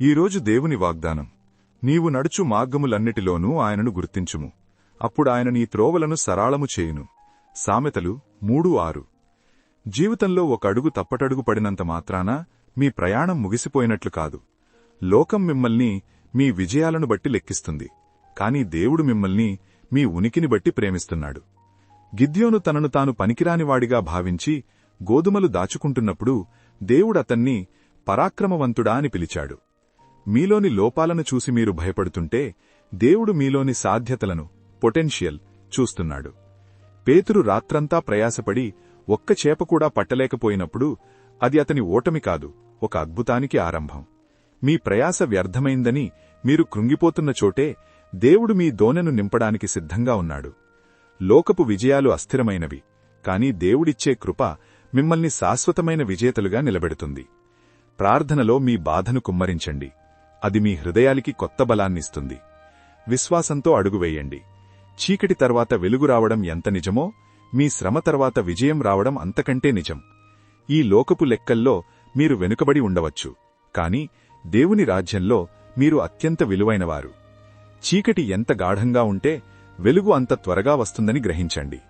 ఈరోజు దేవుని వాగ్దానం. నీవు నడుచు మార్గములన్నిటిలోనూ ఆయనను గుర్తించుము, అప్పుడాయన నీ త్రోవలను సరాళము చేయును. సామెతలు 3:6. జీవితంలో ఒక అడుగు తప్పటడుగు పడినంత మాత్రాన మీ ప్రయాణం ముగిసిపోయినట్లు కాదు. లోకం మిమ్మల్ని మీ విజయాలను బట్టి లెక్కిస్తుంది, కాని దేవుడు మిమ్మల్ని మీ ఉనికిని బట్టి ప్రేమిస్తున్నాడు. గిద్యోను తనను తాను పనికిరానివాడిగా భావించి గోధుమలు దాచుకుంటున్నప్పుడు దేవుడతన్ని పరాక్రమవంతుడా అని పిలిచాడు. మీలోని లోపాలను చూసి మీరు భయపడుతుంటే దేవుడు మీలోని సాధ్యతలను, పొటెన్షియల్ చూస్తున్నాడు. పేతురు రాత్రంతా ప్రయాసపడి ఒక్క చేపకూడా పట్టలేకపోయినప్పుడు అది అతని ఓటమి కాదు, ఒక అద్భుతానికి ఆరంభం. మీ ప్రయాస వ్యర్థమైందని మీరు కృంగిపోతున్న చోటే దేవుడు మీ దోనెను నింపడానికి సిద్ధంగా ఉన్నాడు. లోకపు విజయాలు అస్థిరమైనవి, కాని దేవుడిచ్చే కృప మిమ్మల్ని శాశ్వతమైన విజేతలుగా నిలబెడుతుంది. ప్రార్థనలో మీ బాధను కుమ్మరించండి, అది మీ హృదయానికి కొత్త బలాన్నిస్తుంది. విశ్వాసంతో అడుగువేయండి. చీకటి తర్వాత వెలుగు రావడం ఎంత నిజమో, మీ శ్రమ తర్వాత విజయం రావడం అంతకంటే నిజం. ఈ లోకపు లెక్కల్లో మీరు వెనుకబడి ఉండవచ్చు, కాని దేవుని రాజ్యంలో మీరు అత్యంత విలువైనవారు. చీకటి ఎంత గాఢంగా ఉంటే వెలుగు అంత త్వరగా వస్తుందని గ్రహించండి.